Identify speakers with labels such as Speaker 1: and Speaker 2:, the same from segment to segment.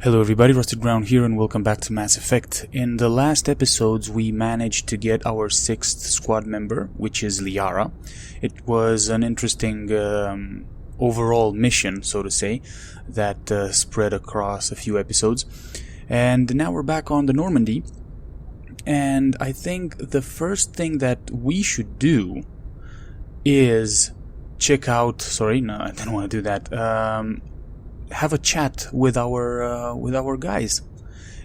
Speaker 1: Hello everybody, Rusted Ground here and welcome back to Mass Effect. In the last episodes we managed to get our 6th squad member, which is Liara. It was an interesting overall mission, so to say, that spread across a few episodes. And now we're back on the Normandy. And I think the first thing that we should do is check out... Sorry, no, I didn't want to do that. Have a chat with our guys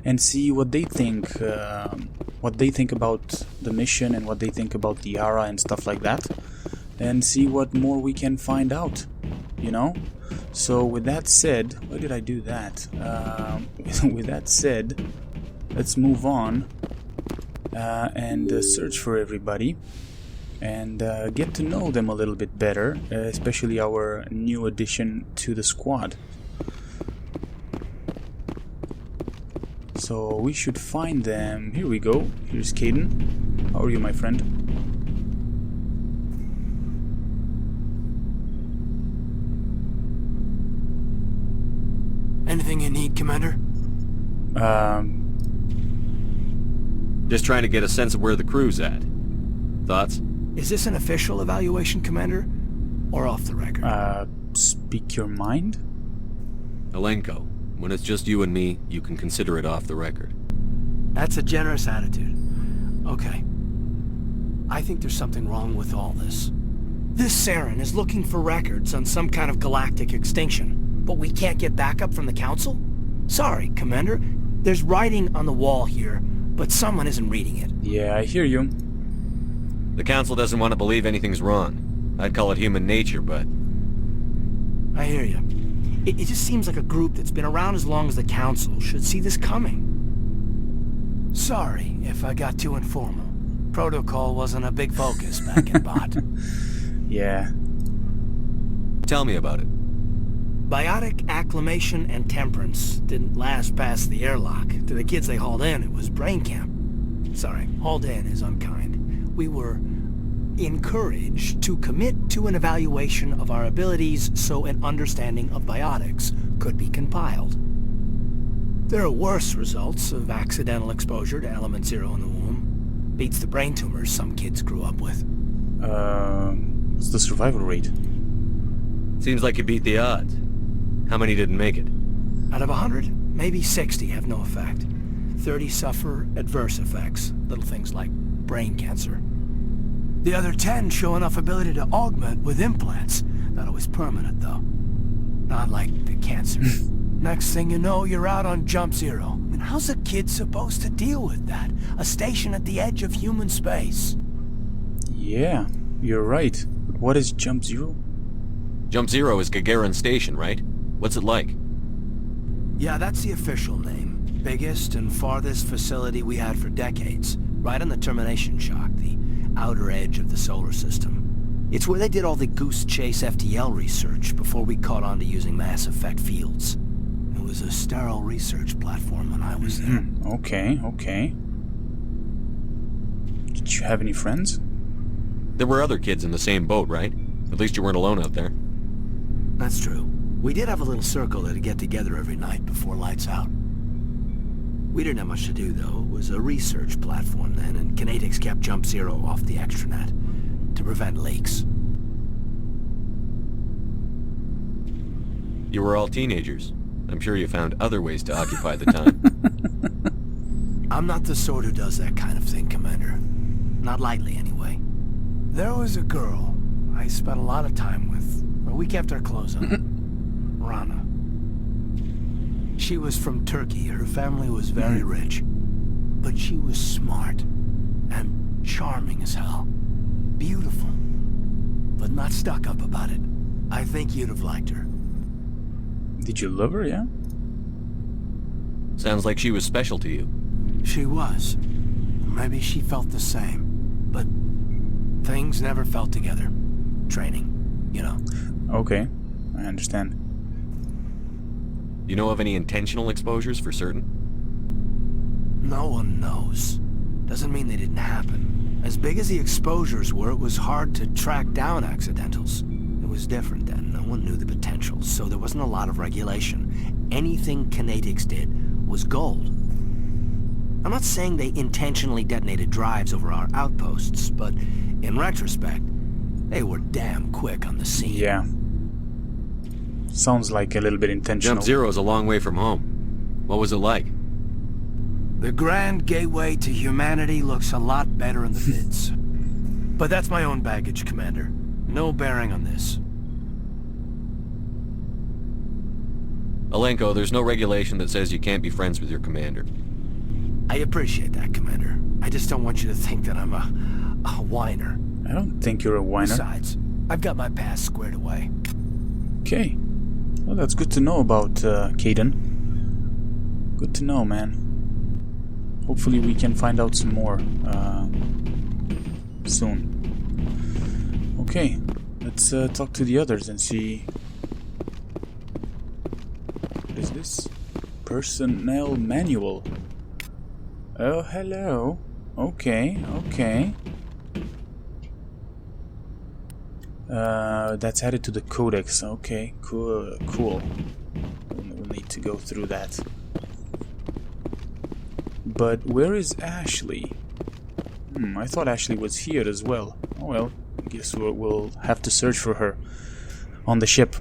Speaker 1: and see what they think about the mission and what they think about Liara and stuff like that, and see what more we can find out, you know. So with that said, why did I do that? With that said, let's move on and search for everybody and get to know them a little bit better, especially our new addition to the squad. So we should find them. Here we go. Here's Caden. How are you, my friend?
Speaker 2: Anything you need, Commander?
Speaker 3: Just trying to get a sense of where the crew's at. Thoughts?
Speaker 2: Is this an official evaluation, Commander? Or off the record?
Speaker 1: Speak your mind?
Speaker 3: Alenko, when it's just you and me, you can consider it off the record.
Speaker 2: That's a generous attitude. Okay. I think there's something wrong with all this. This Saren is looking for records on some kind of galactic extinction, but we can't get backup from the Council? Sorry, Commander. There's writing on the wall here, but someone isn't reading it.
Speaker 1: Yeah, I hear you.
Speaker 3: The Council doesn't want to believe anything's wrong. I'd call it human nature, but...
Speaker 2: I hear you. It just seems like a group that's been around as long as the Council should see this coming. Sorry if I got too informal. Protocol wasn't a big focus back in Bot.
Speaker 1: Yeah.
Speaker 3: Tell me about it.
Speaker 2: Biotic acclimation and temperance didn't last past the airlock. To the kids they hauled in, it was brain camp. Sorry, hauled in is unkind. We were encouraged to commit to an evaluation of our abilities so an understanding of biotics could be compiled. There are worse results of accidental exposure to element 0 in the womb. Beats the brain tumors some kids grew up with.
Speaker 1: What's the survival rate?
Speaker 3: Seems like you beat the odds. How many didn't make it?
Speaker 2: Out of 100, maybe 60 have no effect. 30 suffer adverse effects, little things like brain cancer. The other 10 show enough ability to augment with implants. Not always permanent, though. Not like the cancer. Next thing you know, you're out on Jump Zero. I mean, how's a kid supposed to deal with that? A station at the edge of human space.
Speaker 1: Yeah, you're right. But what is Jump Zero?
Speaker 3: Jump Zero is Gagarin Station, right? What's it like?
Speaker 2: Yeah, that's the official name. Biggest and farthest facility we had for decades. Right on the termination shock, the outer edge of the solar system. It's where they did all the Goose Chase FTL research before we caught on to using Mass Effect fields. It was a sterile research platform when I was there.
Speaker 1: Okay. Did you have any friends?
Speaker 3: There were other kids in the same boat, right? At least you weren't alone out there.
Speaker 2: That's true. We did have a little circle that'd get together every night before lights out. We didn't have much to do, though. It was a research platform then, and Kinetics kept Jump Zero off the extranet to prevent leaks.
Speaker 3: You were all teenagers. I'm sure you found other ways to occupy the time.
Speaker 2: I'm not the sort who does that kind of thing, Commander. Not lightly, anyway. There was a girl I spent a lot of time with. Well, we kept our clothes on. Rana. She was from Turkey. Her family was very rich. But she was smart and charming as hell. Beautiful. But not stuck up about it. I think you'd have liked her.
Speaker 1: Did you love her, yeah?
Speaker 3: Sounds like she was special to you.
Speaker 2: She was. Maybe she felt the same. But things never felt together. Training, you know.
Speaker 1: Okay, I understand.
Speaker 3: You know of any intentional exposures for certain?
Speaker 2: No one knows. Doesn't mean they didn't happen. As big as the exposures were, it was hard to track down accidentals. It was different then. No one knew the potential, so there wasn't a lot of regulation. Anything kinetics did was gold. I'm not saying they intentionally detonated drives over our outposts, but in retrospect, they were damn quick on the scene.
Speaker 1: Yeah. Sounds like a little bit intentional.
Speaker 3: Jump Zero's a long way from home. What was it like?
Speaker 2: The grand gateway to humanity looks a lot better in the vids. But that's my own baggage, Commander. No bearing on this.
Speaker 3: Alenko, there's no regulation that says you can't be friends with your commander.
Speaker 2: I appreciate that, Commander. I just don't want you to think that I'm a whiner.
Speaker 1: I don't think you're a whiner.
Speaker 2: Besides, I've got my past squared away.
Speaker 1: Okay. Well, that's good to know about Kaidan. Good to know, man. Hopefully we can find out some more soon. Okay, let's talk to the others and see. What is this? Personnel manual. Oh, hello. Okay, okay. That's added to the codex. Okay, cool. We'll need to go through that. But where is Ashley? I thought Ashley was here as well. Oh well, I guess we'll have to search for her on the ship.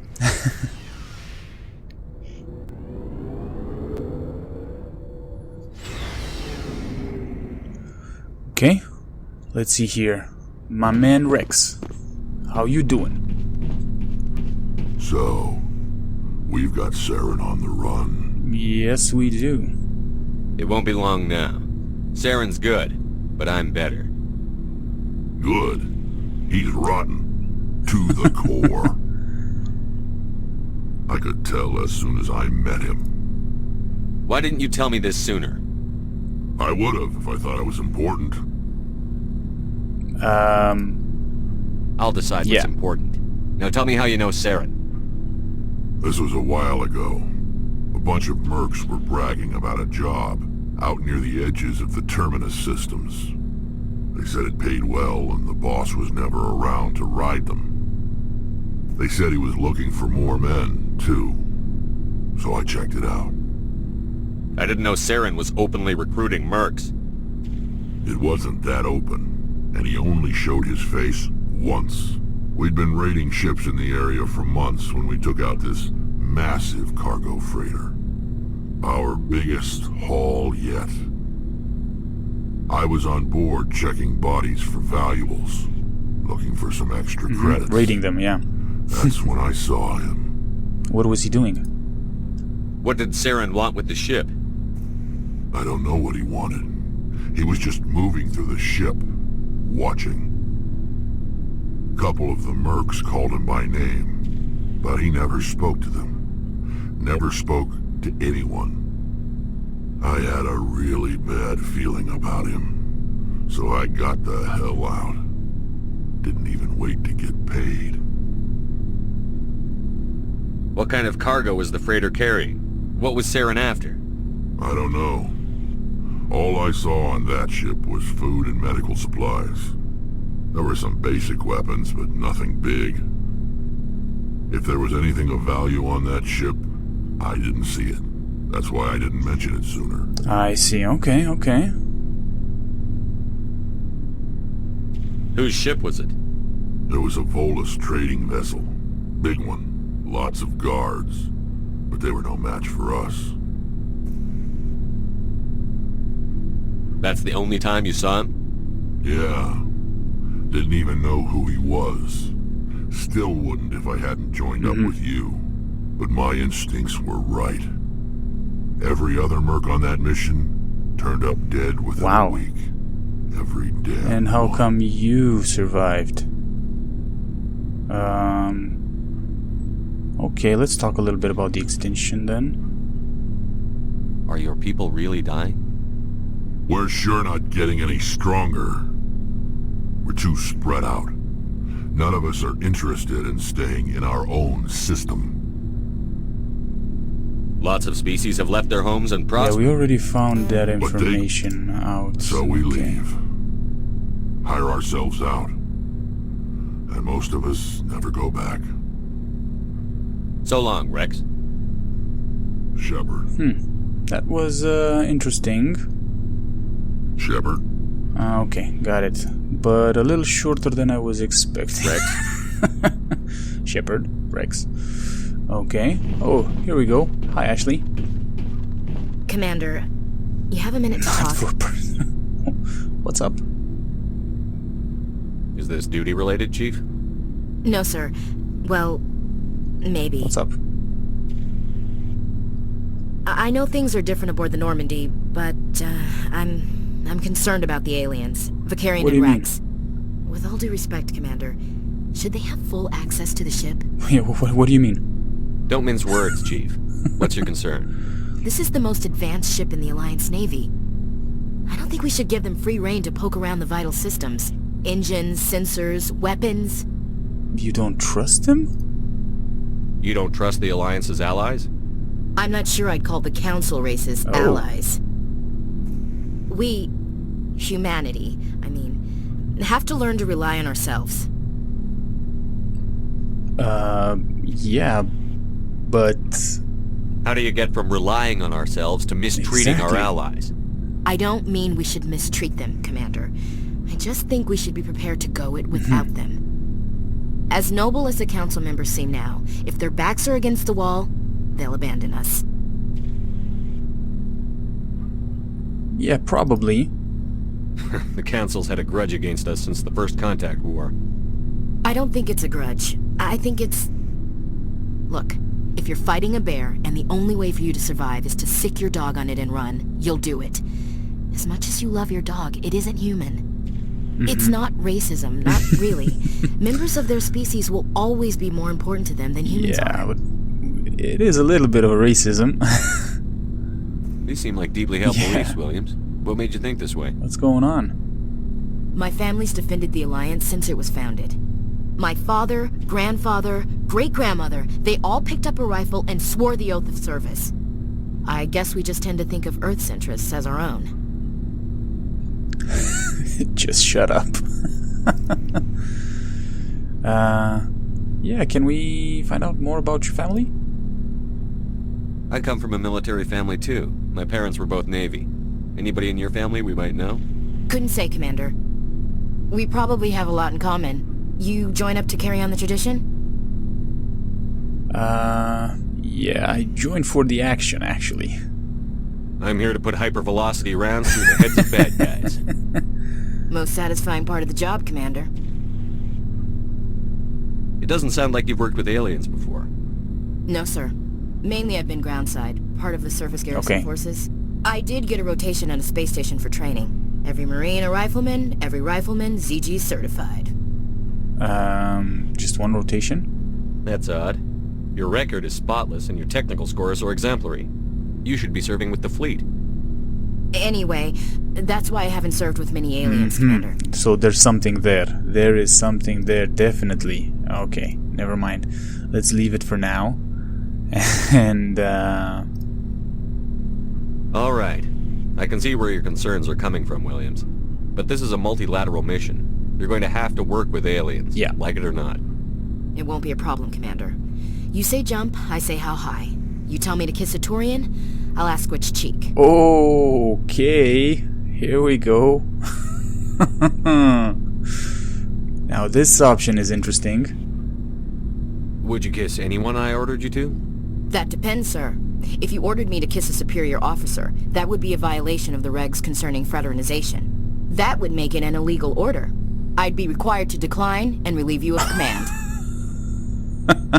Speaker 1: Okay, let's see here. My man Rex, how you doing?
Speaker 4: So, we've got Saren on the run.
Speaker 1: Yes, we do.
Speaker 3: It won't be long now. Saren's good, but I'm better.
Speaker 4: Good. He's rotten. To the core. I could tell as soon as I met him.
Speaker 3: Why didn't you tell me this sooner?
Speaker 4: I would have if I thought it was important.
Speaker 3: I'll decide what's important. Now tell me how you know Saren.
Speaker 4: This was a while ago. A bunch of mercs were bragging about a job out near the edges of the Terminus systems. They said it paid well and the boss was never around to ride them. They said he was looking for more men, too. So I checked it out.
Speaker 3: I didn't know Saren was openly recruiting mercs.
Speaker 4: It wasn't that open, and he only showed his face once. We'd been raiding ships in the area for months when we took out this massive cargo freighter. Our biggest haul yet. I was on board checking bodies for valuables, looking for some extra credits.
Speaker 1: Raiding them, yeah.
Speaker 4: That's when I saw him.
Speaker 1: What was he doing?
Speaker 3: What did Saren want with the ship?
Speaker 4: I don't know what he wanted. He was just moving through the ship, watching. A couple of the mercs called him by name, but he never spoke to them. Never spoke to anyone. I had a really bad feeling about him, so I got the hell out. Didn't even wait to get paid.
Speaker 3: What kind of cargo was the freighter carrying? What was Saren after?
Speaker 4: I don't know. All I saw on that ship was food and medical supplies. There were some basic weapons, but nothing big. If there was anything of value on that ship, I didn't see it. That's why I didn't mention it sooner.
Speaker 1: I see. Okay, okay.
Speaker 3: Whose ship was it?
Speaker 4: There was a Volus trading vessel. Big one. Lots of guards. But they were no match for us.
Speaker 3: That's the only time you saw him?
Speaker 4: Yeah. Didn't even know who he was. Still wouldn't if I hadn't joined up with you. But my instincts were right. Every other merc on that mission turned up dead within a week. Every damn
Speaker 1: And how
Speaker 4: one.
Speaker 1: come you survived? Okay, let's talk a little bit about the extinction then.
Speaker 3: Are your people really dying?
Speaker 4: We're sure not getting any stronger. We're too spread out. None of us are interested in staying in our own system.
Speaker 3: Lots of species have left their homes and
Speaker 1: Yeah,
Speaker 3: prospered.
Speaker 1: we already found that information out.
Speaker 4: So we
Speaker 1: Okay.
Speaker 4: leave. Hire ourselves out. And most of us never go back.
Speaker 3: So long, Rex.
Speaker 4: Shepard.
Speaker 1: That was interesting.
Speaker 4: Shepard.
Speaker 1: Okay, got it. But a little shorter than I was expecting.
Speaker 3: Rex.
Speaker 1: Shepard. Rex. Okay. Oh, here we go. Hi, Ashley.
Speaker 5: Commander, you have a minute to
Speaker 1: Not
Speaker 5: talk?
Speaker 1: for What's up?
Speaker 3: Is this duty-related, Chief?
Speaker 5: No, sir. Well, maybe.
Speaker 1: What's up?
Speaker 5: I know things are different aboard the Normandy, but I'm concerned about the aliens, Vicarian
Speaker 1: What do
Speaker 5: and
Speaker 1: you
Speaker 5: Rex. With all due respect, Commander, should they have full access to the ship?
Speaker 1: Yeah, what do you mean?
Speaker 3: Don't mince words, Chief. What's your concern?
Speaker 5: This is the most advanced ship in the Alliance Navy. I don't think we should give them free rein to poke around the vital systems. Engines, sensors, weapons.
Speaker 1: You don't trust them?
Speaker 3: You don't trust the Alliance's allies?
Speaker 5: I'm not sure I'd call the Council races
Speaker 1: Oh.
Speaker 5: allies. We, humanity, I mean, have to learn to rely on ourselves.
Speaker 1: Yeah, but...
Speaker 3: How do you get from relying on ourselves to mistreating our
Speaker 1: Exactly.
Speaker 3: allies?
Speaker 5: I don't mean we should mistreat them, Commander. I just think we should be prepared to go it without them. As noble as the Council members seem now, if their backs are against the wall, they'll abandon us.
Speaker 1: Yeah, probably.
Speaker 3: The Council's had a grudge against us since the First Contact War.
Speaker 5: I don't think it's a grudge. I think it's... Look, if you're fighting a bear and the only way for you to survive is to sick your dog on it and run, you'll do it. As much as you love your dog, it isn't human. It's not racism, not really. Members of their species will always be more important to them than humans
Speaker 1: Yeah,
Speaker 5: are.
Speaker 1: but it is a little bit of a racism.
Speaker 3: These seem like deeply held
Speaker 1: Yeah.
Speaker 3: beliefs, Williams. What made you think this way?
Speaker 1: What's going on?
Speaker 5: My family's defended the Alliance since it was founded. My father, grandfather, great-grandmother, they all picked up a rifle and swore the oath of service. I guess we just tend to think of Earth's interests as our own.
Speaker 1: Just shut up. Yeah, can we find out more about your family?
Speaker 3: I come from a military family too. My parents were both Navy. Anybody in your family we might know?
Speaker 5: Couldn't say, Commander. We probably have a lot in common. You join up to carry on the tradition?
Speaker 1: Yeah, I joined for the action, actually.
Speaker 3: I'm here to put hypervelocity rounds through the heads of bad guys.
Speaker 5: Most satisfying part of the job, Commander.
Speaker 3: It doesn't sound like you've worked with aliens before.
Speaker 5: No, sir. Mainly I've been groundside, part of the surface garrison
Speaker 1: Okay.
Speaker 5: forces. I did get a rotation on a space station for training. Every Marine a rifleman, every rifleman ZG certified.
Speaker 1: Just one rotation?
Speaker 3: That's odd. Your record is spotless and your technical scores are exemplary. You should be serving with the fleet.
Speaker 5: Anyway, that's why I haven't served with many aliens, Commander.
Speaker 1: So there's something there. There is something there, definitely. Okay, never mind. Let's leave it for now. And,
Speaker 3: All right. I can see where your concerns are coming from, Williams. But this is a multilateral mission. You're going to have to work with aliens,
Speaker 1: Yeah.
Speaker 3: like it or not.
Speaker 5: It won't be a problem, Commander. You say jump, I say how high. You tell me to kiss a Turian, I'll ask which cheek.
Speaker 1: Okay, here we go. Now this option is interesting.
Speaker 3: Would you kiss anyone I ordered you to?
Speaker 5: That depends, sir. If you ordered me to kiss a superior officer, that would be a violation of the regs concerning fraternization. That would make it an illegal order. I'd be required to decline and relieve you of command.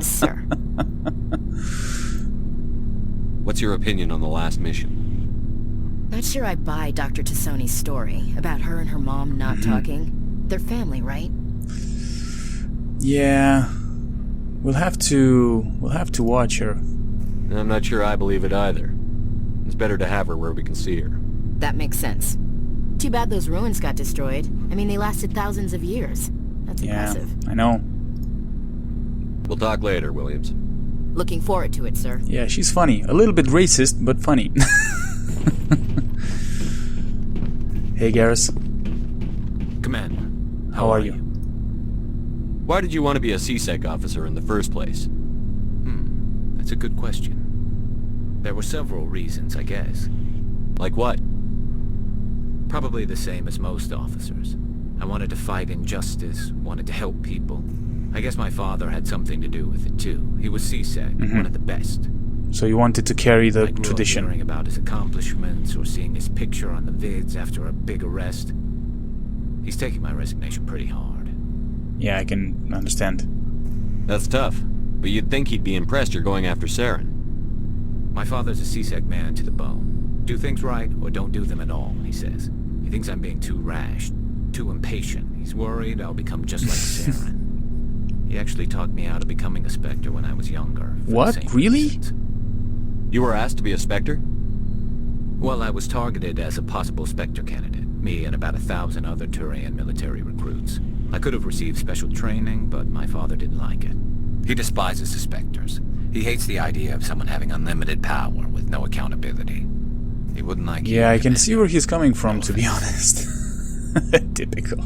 Speaker 5: Sir.
Speaker 3: What's your opinion on the last mission?
Speaker 5: Not sure I buy Dr. Tassoni's story about her and her mom not talking. They're family, right?
Speaker 1: Yeah, we'll have to watch her.
Speaker 3: I'm not sure I believe it either. It's better to have her where we can see her.
Speaker 5: That makes sense. Too bad those ruins got destroyed. I mean, they lasted thousands of years. That's
Speaker 1: Yeah,
Speaker 5: impressive.
Speaker 1: I know.
Speaker 3: We'll talk later, Williams.
Speaker 5: Looking forward to it, sir.
Speaker 1: Yeah, she's funny. A little bit racist, but funny. Hey, Garrus.
Speaker 3: Commander.
Speaker 1: How are you?
Speaker 3: Why did you want to be a CSEC officer in the first place?
Speaker 2: That's a good question. There were several reasons, I guess.
Speaker 3: Like what?
Speaker 2: Probably the same as most officers. I wanted to fight injustice, wanted to help people. I guess my father had something to do with it too. He was CSEC, one of the best.
Speaker 1: So you wanted to carry the
Speaker 2: I grew
Speaker 1: tradition.
Speaker 2: up hearing about his accomplishments or seeing his picture on the vids after a big arrest. He's taking my resignation pretty hard.
Speaker 1: Yeah, I can understand.
Speaker 3: That's tough. But you'd think he'd be impressed you're going after Saren.
Speaker 2: My father's a CSEC man to the bone. Do things right or don't do them at all, he says. He thinks I'm being too rash, too impatient. He's worried I'll become just like Saren. He actually talked me out of becoming a Spectre when I was younger.
Speaker 1: What? Really?
Speaker 2: Reasons.
Speaker 3: You were asked to be a Spectre?
Speaker 2: Well, I was targeted as a possible Spectre candidate. Me and about 1,000 other Turian military recruits. I could have received special training, but my father didn't like it. He despises the Spectres. He hates the idea of someone having unlimited power with no accountability. He wouldn't like you.
Speaker 1: Yeah, I can see where he's coming from, to be honest. Typical.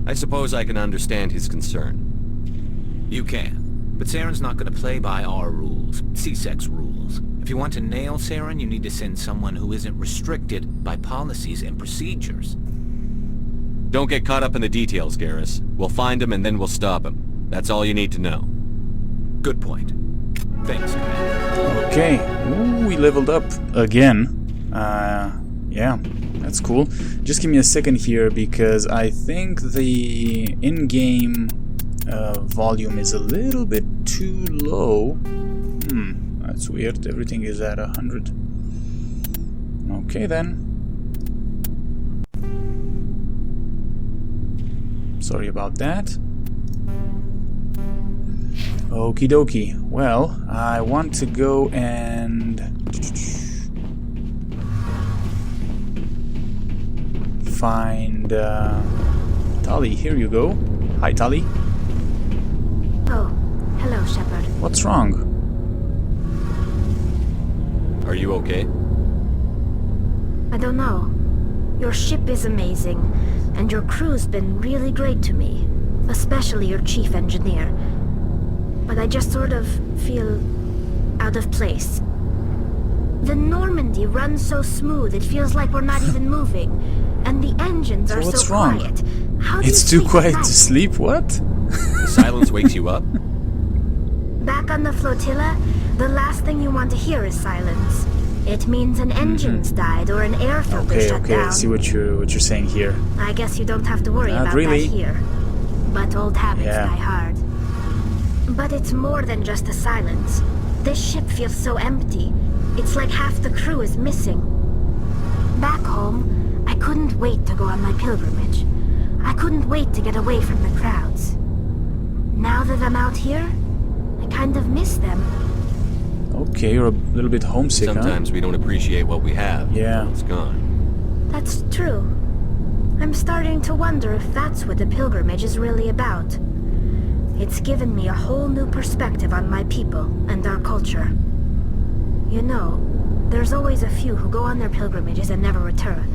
Speaker 3: I suppose I can understand his concern.
Speaker 2: You can. But Saren's not going to play by our rules, CSEC's rules. If you want to nail Saren, you need to send someone who isn't restricted by policies and procedures.
Speaker 3: Don't get caught up in the details, Garrus. We'll find him and then we'll stop him. That's all you need to know.
Speaker 2: Good point. Thanks, Commander.
Speaker 1: Okay. Ooh, we leveled up again. Yeah, that's cool. Just give me a second here because I think the in-game volume is a little bit too low. That's weird. Everything is at 100. Okay then. Sorry about that. Okie dokie. Well, I want to go and find Tali. Here you go. Hi, Tali.
Speaker 6: Oh, hello, Shepard.
Speaker 1: What's wrong?
Speaker 3: Are you okay?
Speaker 6: I don't know. Your ship is amazing, and your crew's been really great to me, especially your chief engineer. But I just sort of feel out of place. The Normandy runs so smooth it feels like we're not even moving, and the engines are
Speaker 1: what's
Speaker 6: so
Speaker 1: wrong?
Speaker 6: quiet. How do
Speaker 1: It's
Speaker 6: you
Speaker 1: too
Speaker 6: sleep
Speaker 1: quiet
Speaker 6: at
Speaker 1: to
Speaker 6: night?
Speaker 1: sleep? What?
Speaker 3: The silence wakes you up?
Speaker 6: Back on the flotilla, the last thing you want to hear is silence. It means an engine's died or an air filter
Speaker 1: Okay,
Speaker 6: shut
Speaker 1: okay. I
Speaker 6: down.
Speaker 1: see what you're saying here.
Speaker 6: I guess you don't have to worry
Speaker 1: Not
Speaker 6: about
Speaker 1: really.
Speaker 6: that here. But old habits
Speaker 1: Yeah.
Speaker 6: die hard. But it's more than just the silence. This ship feels so empty. It's like half the crew is missing. Back home, I couldn't wait to go on my pilgrimage. I couldn't wait to get away from the crowds. Now that I'm out here, I kind of miss them.
Speaker 1: Okay, you're a little bit homesick,
Speaker 3: Sometimes we don't appreciate what we have.
Speaker 1: Yeah.
Speaker 3: until It's gone.
Speaker 6: That's true. I'm starting to wonder if that's what the pilgrimage is really about. It's given me a whole new perspective on my people and our culture. You know, there's always a few who go on their pilgrimages and never return.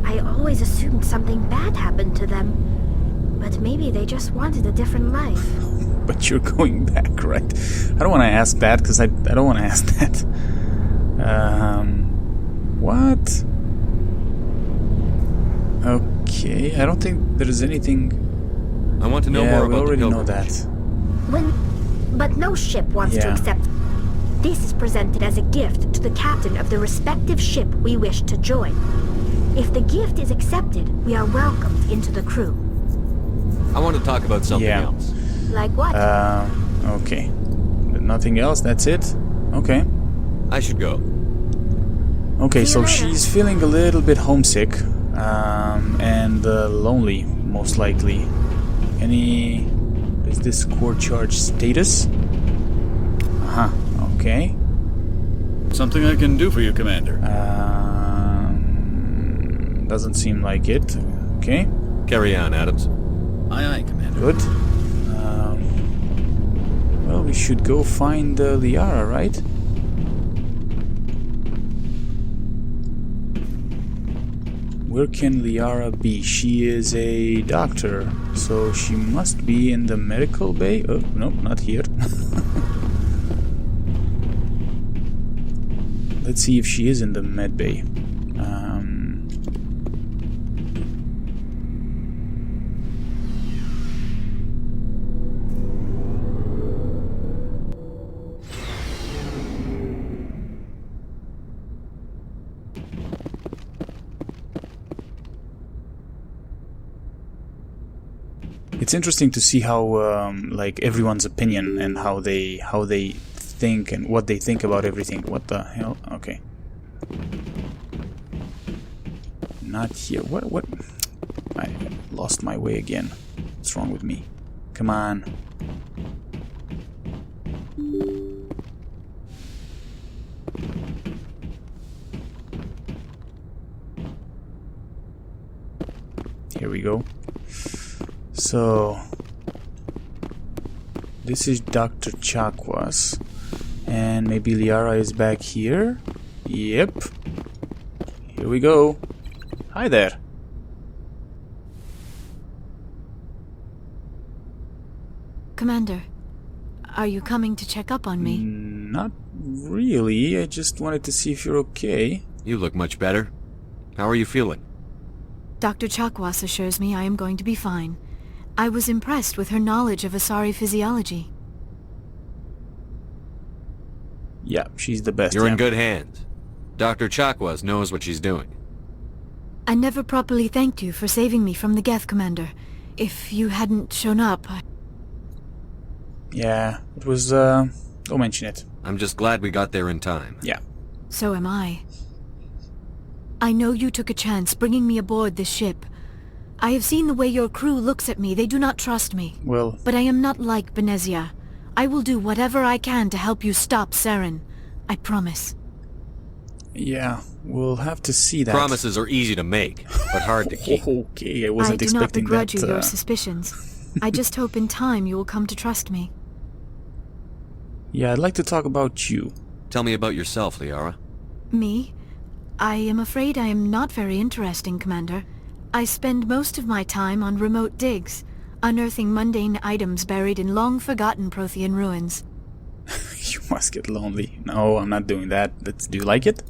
Speaker 6: I always assumed something bad happened to them. But maybe they just wanted a different life.
Speaker 1: huh? But you're going back, right? I don't want to ask that because I don't want to ask that. What? Okay, I don't think there's anything.
Speaker 3: I want to know
Speaker 1: Yeah,
Speaker 3: more
Speaker 1: we
Speaker 3: about the
Speaker 1: already know
Speaker 3: pilgrimage.
Speaker 1: that.
Speaker 6: But no ship wants to
Speaker 1: Yeah.
Speaker 6: accept. This is presented as a gift to the captain of the respective ship we wish to join. If the gift is accepted, we are welcomed into the crew.
Speaker 3: I want to talk about something
Speaker 1: Yeah.
Speaker 3: else.
Speaker 6: Like what?
Speaker 1: Okay. But nothing else, that's it? Okay.
Speaker 3: I should go.
Speaker 1: Okay,
Speaker 6: See
Speaker 1: so
Speaker 6: you later.
Speaker 1: she's feeling a little bit homesick and lonely, most likely. Is this core charge status? Okay.
Speaker 7: Something I can do for you, Commander.
Speaker 1: Doesn't seem like it. Okay,
Speaker 3: Carry on, Adams.
Speaker 7: Aye, aye, Commander.
Speaker 1: good. Well, we should go find Liara, right? Where can Liara be? She is a doctor, so she must be in the medical bay. Oh, no, not here. Let's see if she is in the med bay. It's interesting to see how like everyone's opinion and how they think and what they think about everything. What the hell? Okay. Not here. What? I lost my way again. What's wrong with me? Come on. Here we go. So, this is Dr. Chakwas, and maybe Liara is back here? Yep. Here we go. Hi there.
Speaker 8: Commander, are you coming to check up on me?
Speaker 1: Not really. I just wanted to see if you're okay.
Speaker 3: You look much better. How are you feeling?
Speaker 8: Dr. Chakwas assures me I am going to be fine. I was impressed with her knowledge of Asari physiology.
Speaker 1: Yeah, she's the best.
Speaker 3: You're
Speaker 1: yeah.
Speaker 3: in good hands. Dr. Chakwas knows what she's doing.
Speaker 8: I never properly thanked you for saving me from the Geth, Commander. If you hadn't shown up,
Speaker 1: Yeah, it was, don't mention it.
Speaker 3: I'm just glad we got there in time.
Speaker 1: Yeah.
Speaker 8: So am I. I know you took a chance bringing me aboard this ship. I have seen the way your crew looks at me. They do not trust me.
Speaker 1: Well,
Speaker 8: But I am not like Benezia. I will do whatever I can to help you stop Saren. I promise.
Speaker 1: yeah, we'll have to see that.
Speaker 3: Promises are easy to make, but hard to keep.
Speaker 1: Okay, I wasn't
Speaker 8: I do not
Speaker 1: expecting
Speaker 8: begrudge
Speaker 1: that.
Speaker 8: you your suspicions. I just hope in time you will come to trust me.
Speaker 1: Yeah, I'd like to talk about you.
Speaker 3: Tell me about yourself, Liara.
Speaker 8: Me? I am afraid I am not very interesting, Commander. I spend most of my time on remote digs, unearthing mundane items buried in long-forgotten Prothean ruins.
Speaker 1: You must get lonely. No, I'm not doing that. Do you like it?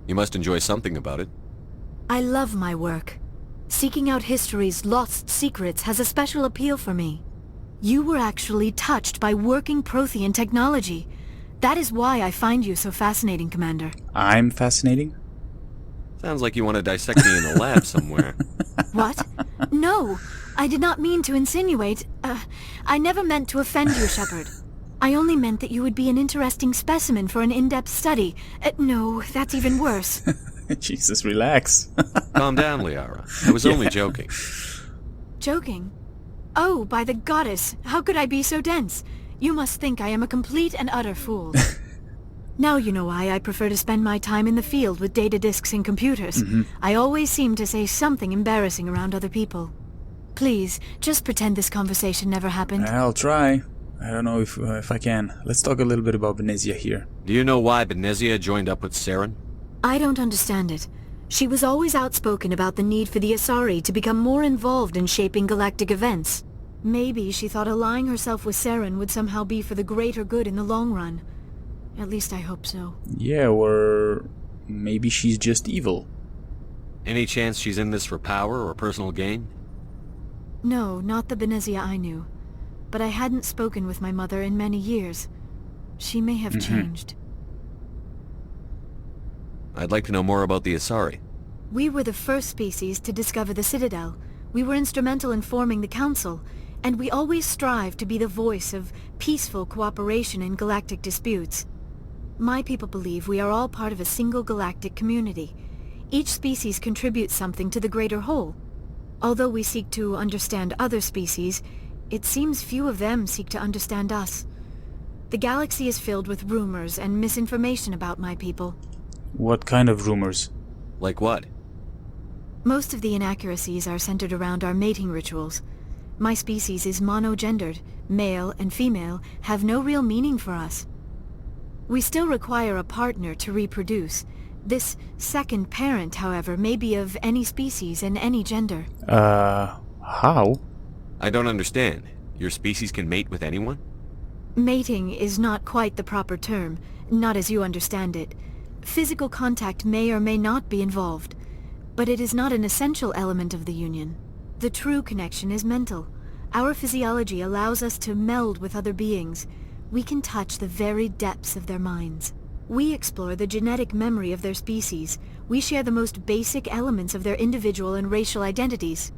Speaker 3: You must enjoy something about it.
Speaker 8: I love my work. Seeking out history's lost secrets has a special appeal for me. You were actually touched by working Prothean technology. That is why I find you so fascinating, Commander.
Speaker 1: I'm fascinating?
Speaker 3: Sounds like you want to dissect me in a lab somewhere.
Speaker 8: What? No, I did not mean to insinuate. I never meant to offend you, Shepard. I only meant that you would be an interesting specimen for an in-depth study. No, that's even worse.
Speaker 1: Jesus, relax.
Speaker 3: Calm down, Liara. I was only joking.
Speaker 8: Joking? Oh, by the goddess, how could I be so dense? You must think I am a complete and utter fool. Now you know why I prefer to spend my time in the field with data disks and computers. I always seem to say something embarrassing around other people. Please, just pretend this conversation never happened.
Speaker 1: I'll try. I don't know if I can. Let's talk a little bit about Benezia here.
Speaker 3: Do you know why Benezia joined up with Saren?
Speaker 8: I don't understand it. She was always outspoken about the need for the Asari to become more involved in shaping galactic events. Maybe she thought allying herself with Saren would somehow be for the greater good in the long run. At least I hope so.
Speaker 1: Yeah, or maybe she's just evil.
Speaker 3: Any chance she's in this for power or personal gain?
Speaker 8: No, not the Benezia I knew. But I hadn't spoken with my mother in many years. She may have changed.
Speaker 3: I'd like to know more about the Asari.
Speaker 8: We were the first species to discover the Citadel. We were instrumental in forming the Council, and we always strive to be the voice of peaceful cooperation in galactic disputes. My people believe we are all part of a single galactic community. Each species contributes something to the greater whole. Although we seek to understand other species, it seems few of them seek to understand us. The galaxy is filled with rumors and misinformation about my people.
Speaker 1: What kind of rumors?
Speaker 3: Like what?
Speaker 8: Most of the inaccuracies are centered around our mating rituals. My species is monogendered. Male and female have no real meaning for us. We still require a partner to reproduce. This second parent, however, may be of any species and any gender.
Speaker 1: How?
Speaker 3: I don't understand. Your species can mate with anyone?
Speaker 8: Mating is not quite the proper term, not as you understand it. Physical contact may or may not be involved, but it is not an essential element of the union. The true connection is mental. Our physiology allows us to meld with other beings. We can touch the very depths of their minds. We explore the genetic memory of their species. We share the most basic elements of their individual and racial identities.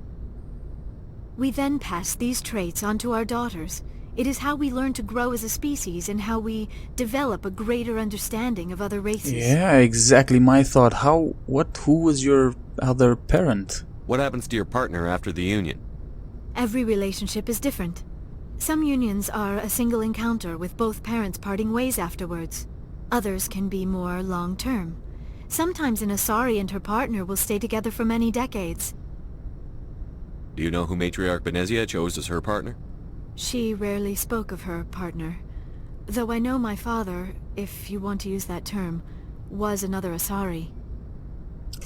Speaker 8: We then pass these traits on to our daughters. It is how we learn to grow as a species and how we develop a greater understanding of other races.
Speaker 1: Yeah, exactly my thought. Who was your other parent?
Speaker 3: What happens to your partner after the union?
Speaker 8: Every relationship is different. Some unions are a single encounter with both parents parting ways afterwards. Others can be more long-term. Sometimes an Asari and her partner will stay together for many decades.
Speaker 3: Do you know who Matriarch Benezia chose as her partner?
Speaker 8: She rarely spoke of her partner. Though I know my father, if you want to use that term, was another Asari.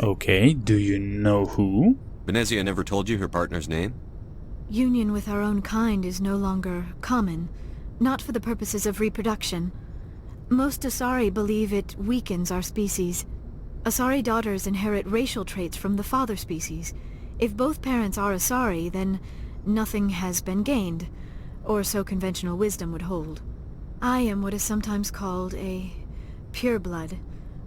Speaker 1: Okay, do you know who?
Speaker 3: Benezia never told you her partner's name?
Speaker 8: Union with our own kind is no longer common, not for the purposes of reproduction. Most Asari believe it weakens our species. Asari daughters inherit racial traits from the father species. If both parents are Asari, then nothing has been gained, or so conventional wisdom would hold. I am what is sometimes called a pureblood,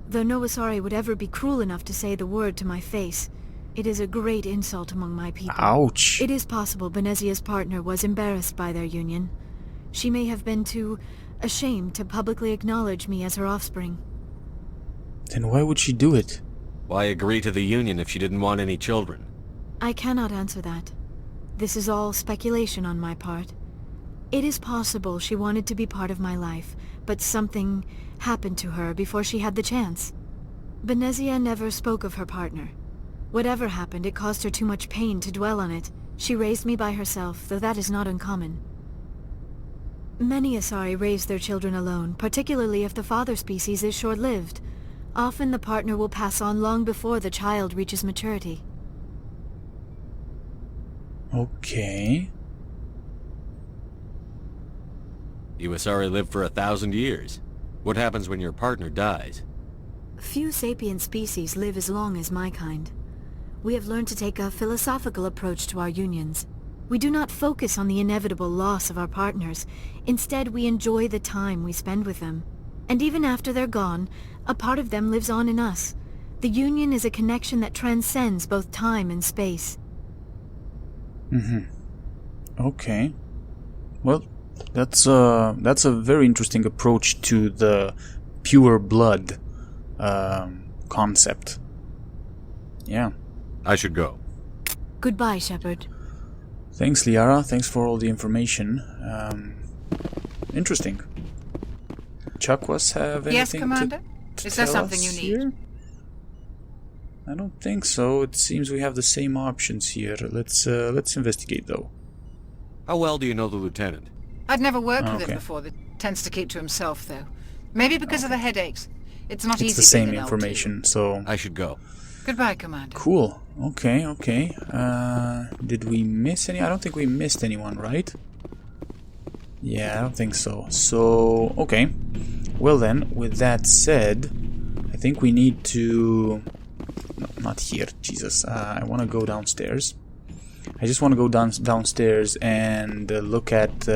Speaker 8: though no Asari would ever be cruel enough to say the word to my face. It is a great insult among my people.
Speaker 1: Ouch.
Speaker 8: It is possible Benezia's partner was embarrassed by their union. She may have been too ashamed to publicly acknowledge me as her offspring.
Speaker 1: Then why would she do it?
Speaker 3: Why agree to the union if she didn't want any children?
Speaker 8: I cannot answer that. This is all speculation on my part. It is possible she wanted to be part of my life, but something happened to her before she had the chance. Benezia never spoke of her partner. Whatever happened, it caused her too much pain to dwell on it. She raised me by herself, though that is not uncommon. Many Asari raise their children alone, particularly if the father species is short-lived. Often the partner will pass on long before the child reaches maturity.
Speaker 1: Okay.
Speaker 3: You Asari live for 1,000 years. What happens when your partner dies?
Speaker 8: Few sapient species live as long as my kind. We have learned to take a philosophical approach to our unions. We do not focus on the inevitable loss of our partners. Instead, we enjoy the time we spend with them. And even after they're gone, a part of them lives on in us. The union is a connection that transcends both time and space.
Speaker 1: Okay. Well, that's a very interesting approach to the pure blood concept. Yeah.
Speaker 3: I should go.
Speaker 8: Goodbye, Shepard.
Speaker 1: Thanks, Liara. Thanks for all the information. Interesting. Chakwas have anything
Speaker 9: Yes, Commander?
Speaker 1: to
Speaker 9: Is there
Speaker 1: tell
Speaker 9: something
Speaker 1: us
Speaker 9: you need?
Speaker 1: here? I don't think so. It seems we have the same options here. Let's investigate, though.
Speaker 3: How well do you know the lieutenant?
Speaker 9: I'd never worked with
Speaker 1: Okay.
Speaker 9: him before. That tends to keep to himself, though. Maybe because of the headaches. It's not
Speaker 1: It's
Speaker 9: easy
Speaker 1: the same
Speaker 9: being an L2.
Speaker 1: information, so...
Speaker 3: I should go.
Speaker 9: Goodbye, Commander.
Speaker 1: Cool. Okay. Did we miss any? I don't think we missed anyone, right? Yeah, I don't think so. So, okay. Well then, with that said, I think we need to... No, not here. Jesus. I want to go downstairs. I just want to go downstairs and look at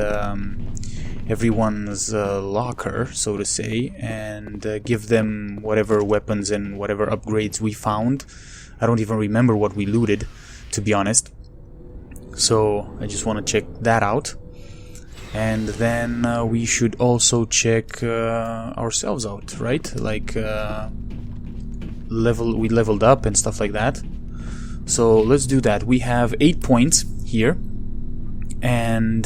Speaker 1: everyone's locker, so to say, and give them whatever weapons and whatever upgrades we found. I don't even remember what we looted, to be honest. So I just want to check that out. And then we should also check ourselves out, right? Like we leveled up and stuff like that. So let's do that. We have 8 points here, and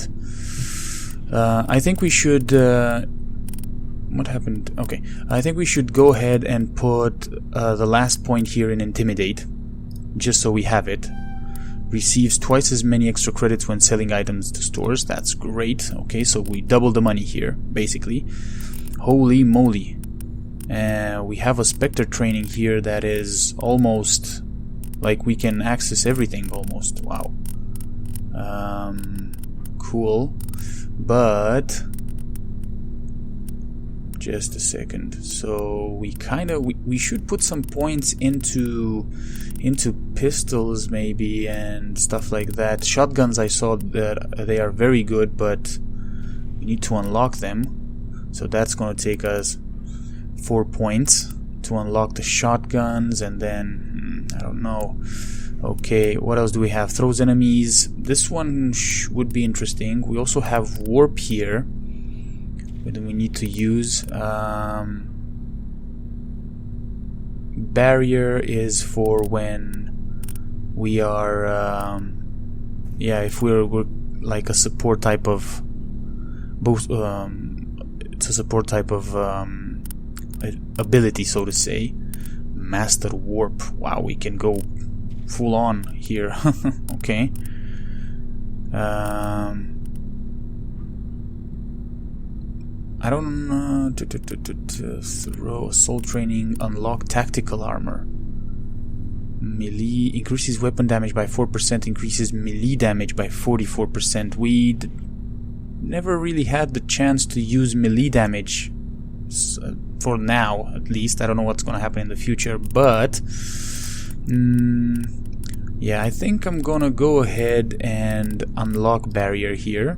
Speaker 1: I think we should... what happened? Okay, I think we should go ahead and put the last point here in Intimidate, just so we have it. Receives twice as many extra credits when selling items to stores. That's great. Okay, so we double the money here, basically. Holy moly. We have a Spectre training here that is almost... like we can access everything almost. Wow. Cool. But Just a second. So we should put some points into pistols maybe and stuff like that. Shotguns, I saw that they are very good, but we need to unlock them. So that's going to take us 4 points to unlock the shotguns, and then I don't know. Okay, what else do we have? Throws enemies. This one would be interesting. We also have warp here. What do we need to use? Barrier is for when we are, yeah, if we're like a support type of both. It's a support type of ability, so to say. Master warp. Wow, we can go full on here. Okay. I don't know. Throw assault training, unlock tactical armor. Melee increases weapon damage by 4%, increases melee damage by 44%. We never really had the chance to use melee damage for now, at least. I don't know what's going to happen in the future, but yeah, I think I'm gonna go ahead and unlock barrier here.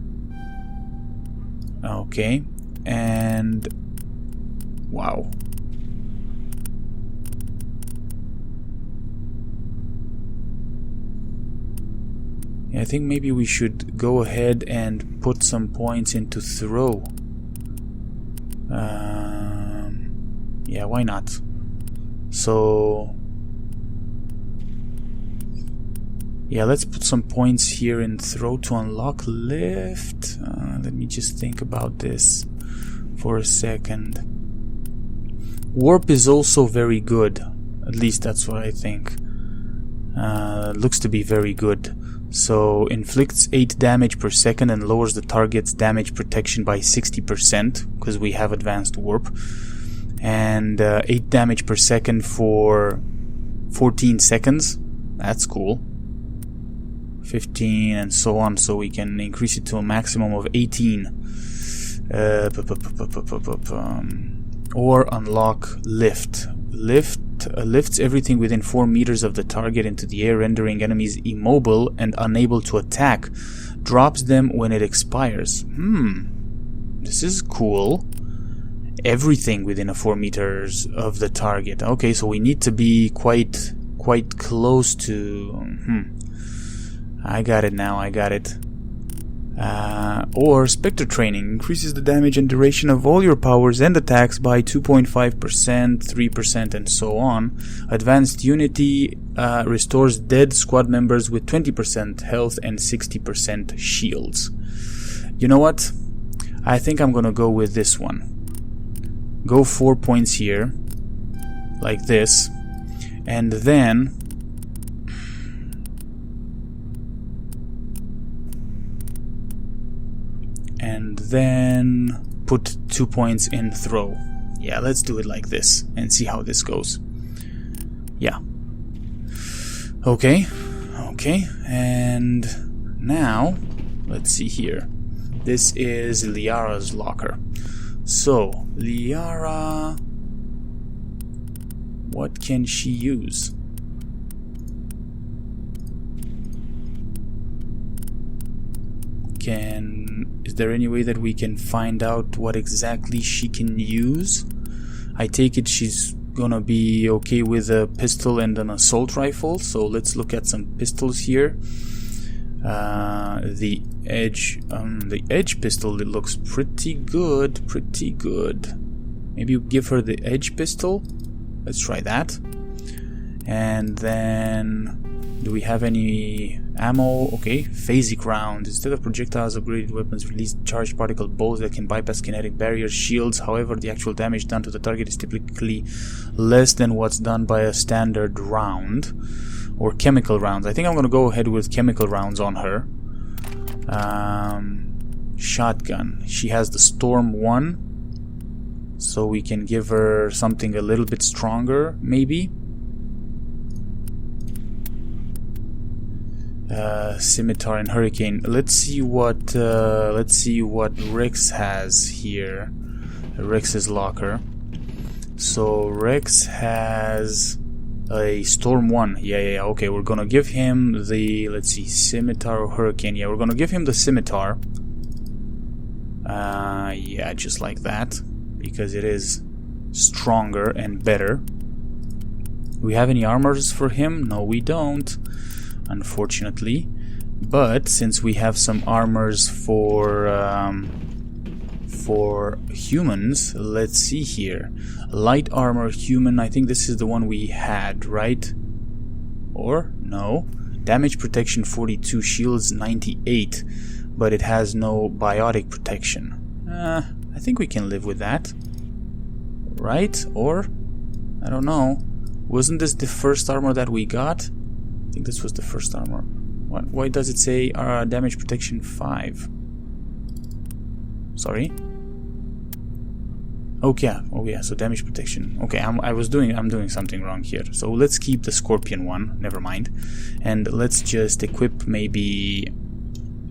Speaker 1: Okay. And wow, yeah, I think maybe we should go ahead and put some points into throw. Yeah, why not? So yeah, let's put some points here in throw to unlock lift. Let me just think about this for a second. Warp is also very good. At least that's what I think. Looks to be very good. So inflicts 8 damage per second and lowers the target's damage protection by 60% because we have advanced warp. And 8 damage per second for 14 seconds. That's cool. 15 and so on, so we can increase it to a maximum of 18. Or unlock lift. Lifts everything within 4 meters of the target into the air, rendering enemies immobile and unable to attack. Drops them when it expires. This is cool. Everything within 4 meters of the target. Okay, so we need to be quite close to... I got it now, I got it. Or Spectre Training increases the damage and duration of all your powers and attacks by 2.5%, 3%, and so on. Advanced Unity restores dead squad members with 20% health and 60% shields. You know what? I think I'm gonna go with this one. Go 4 points here, like this, and then put 2 points in throw. Yeah, let's do it like this and see how this goes. Yeah. Okay, and now let's see here. This is Liara's locker. So, Liara, what can she use? Is there any way that we can find out what exactly she can use? I take it she's gonna be okay with a pistol and an assault rifle, so let's look at some pistols here. The edge pistol, it looks pretty good. Maybe give her the edge pistol. Let's try that. And then, do we have any ammo? Okay, phasic round. Instead of projectiles, upgraded weapons release charged particle bolts that can bypass kinetic barriers, shields. However, the actual damage done to the target is typically less than what's done by a standard round. Or chemical rounds. I think I'm gonna go ahead with chemical rounds on her. Shotgun. She has the Storm 1. So we can give her something a little bit stronger, maybe. Scimitar and Hurricane. Let's see what Rex has here. Rex's locker. So Rex has a Storm 1. Yeah, okay, we're gonna give him the, let's see, Scimitar or Hurricane. Yeah, we're gonna give him the Scimitar. Yeah, just like that, because it is stronger and better. Do we have any armors for him? No, we don't, unfortunately. But since we have some armors for humans, let's see here. Light armor human, I think this is the one we had, right? Or no? Damage protection 42, shields 98, but it has no biotic protection. I think we can live with that, right? Or I don't know. Wasn't this the first armor that we got? I think this was the first armor. Why does it say damage protection 5? Sorry. Okay. Oh yeah. So damage protection. Okay. I'm doing something wrong here. So let's keep the Scorpion one. Never mind. And let's just equip maybe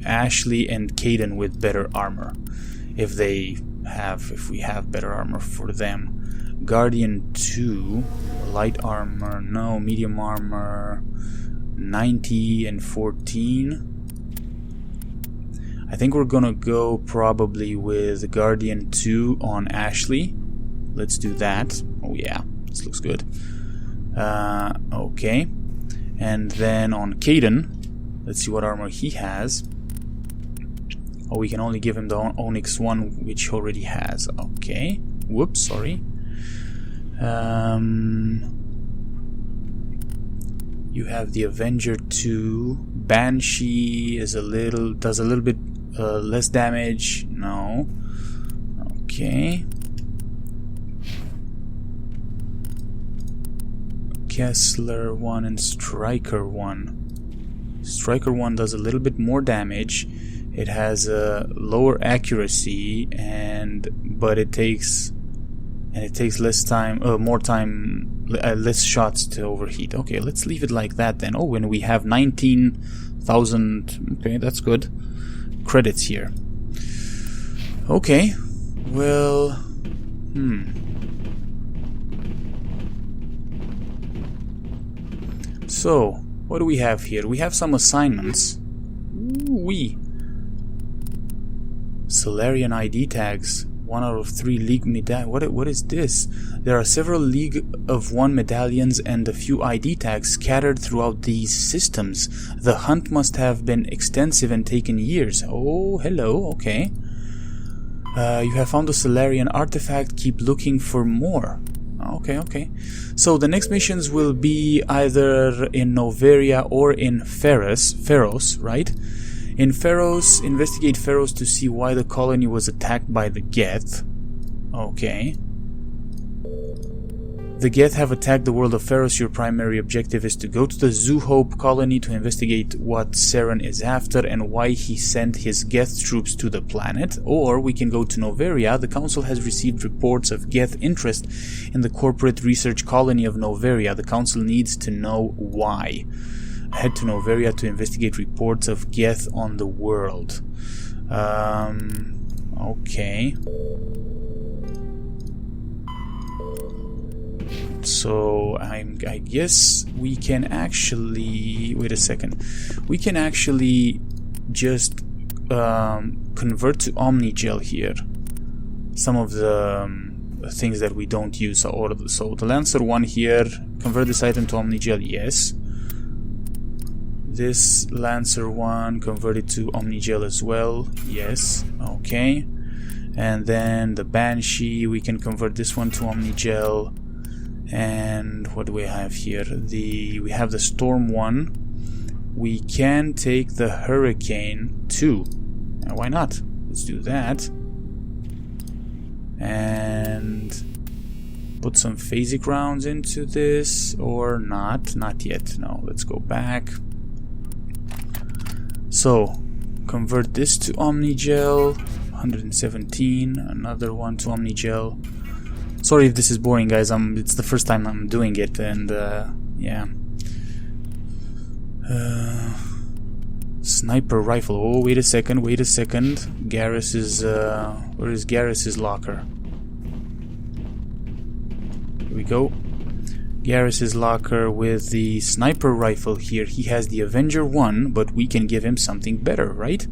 Speaker 1: Ashley and Caden with better armor, if we have better armor for them. Guardian 2, light armor. No, medium armor. 90 and 14. I think we're gonna go probably with Guardian 2 on Ashley. Let's do that. Oh yeah, this looks good. Okay. And then on Caden, let's see what armor he has. Oh, we can only give him the Onyx 1, which he already has. Okay. Whoops, sorry. You have the Avenger 2. Banshee does a little bit less damage. No. Okay. Kessler 1 and Striker 1. Striker 1 does a little bit more damage. It has a lower accuracy, but it takes less shots to overheat. Okay, let's leave it like that then. Oh, and we have 19,000. Okay, that's good. Credits here. Okay, well, So, what do we have here? We have some assignments. Ooh-wee. Solarian ID tags. 1 out of 3 League medallions. What is this? There are several League of One medallions and a few ID tags scattered throughout these systems. The hunt must have been extensive and taken years. Oh, hello, okay. You have found a Solarian artifact. Keep looking for more. Okay. So the next missions will be either in Noveria or in Pharos, right? In Pharos, investigate Pharos to see why the colony was attacked by the Geth. Okay. The Geth have attacked the world of Pharos. Your primary objective is to go to the Zoo Hope colony to investigate what Saren is after and why he sent his Geth troops to the planet. Or we can go to Noveria. The Council has received reports of Geth interest in the corporate research colony of Noveria. The Council needs to know why. Head to Noveria to investigate reports of Geth on the world. Okay. So I guess we can actually wait a second. We can actually just convert to Omnigel here some of the things that we don't use. So the Lancer 1 here, convert this item to Omnigel, yes. This Lancer 1, convert it to Omnigel as well, yes, okay. And then the Banshee, we can convert this one to Omnigel. And what do we have here? We have the Storm 1. We can take the Hurricane 2. Why not? Let's do that. And put some phasic rounds into this, or not? Not yet. No, let's go back. So, convert this to Omnigel. 117. Another one to Omnigel. Sorry if this is boring, guys. It's the first time I'm doing it, and yeah. Sniper rifle. Oh, wait a second. Garrus is where is Garrus's locker? Here we go. Garrus's locker with the sniper rifle here. He has the Avenger 1, but we can give him something better, right?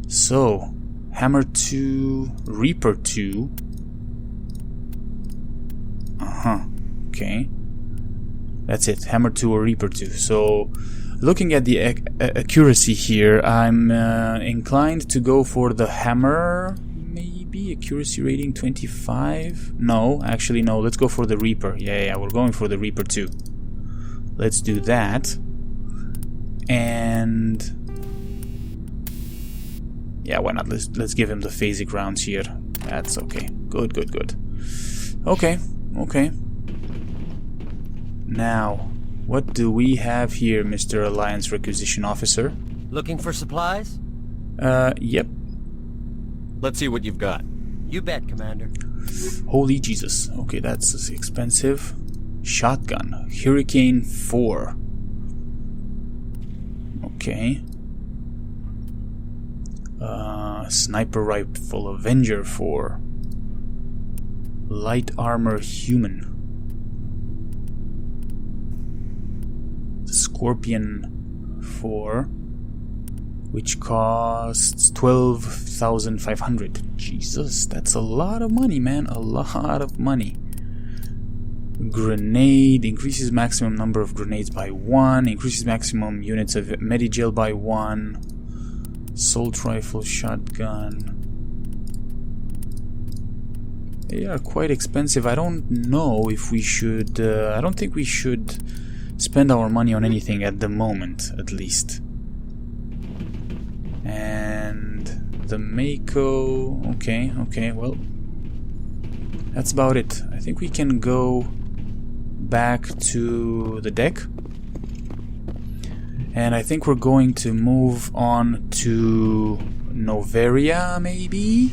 Speaker 1: So, Hammer 2, Reaper 2. Okay. That's it, Hammer 2 or Reaper 2. So, looking at the accuracy here, I'm inclined to go for the Hammer. Maybe accuracy rating 25. No, actually no, let's go for the Reaper. Yeah, we're going for the Reaper 2. Let's do that. And yeah, why not? Let's give him the phasic rounds here. That's okay. Good. Okay. Now, what do we have here, Mr. Alliance Requisition Officer?
Speaker 10: Looking for supplies?
Speaker 1: Yep.
Speaker 3: Let's see what you've got.
Speaker 10: You bet, Commander.
Speaker 1: Holy Jesus. Okay, that's expensive. Shotgun. Hurricane 4. Okay. Sniper rifle. Avenger 4. Light armor human. Scorpion 4, which costs 12,500. Jesus, that's a lot of money, man. A lot of money. Grenade increases maximum number of grenades by 1, increases maximum units of Medigel by 1. Assault rifle, shotgun. They are quite expensive. I don't know if we should. I don't think we should spend our money on anything at the moment, at least. And the Mako. Okay, well, that's about it. I think we can go back to the deck. And I think we're going to move on to Noveria, maybe?